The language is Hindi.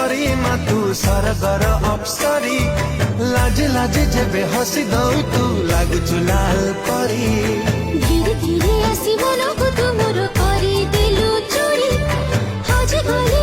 सुंदरी मा तू सरगर अप्सरी लाज लाज जेबे हसी दऊ तू लागुचु लाल परी धीरे धीरे आसी मन को तुमर करी दिलु चोरी हजे गले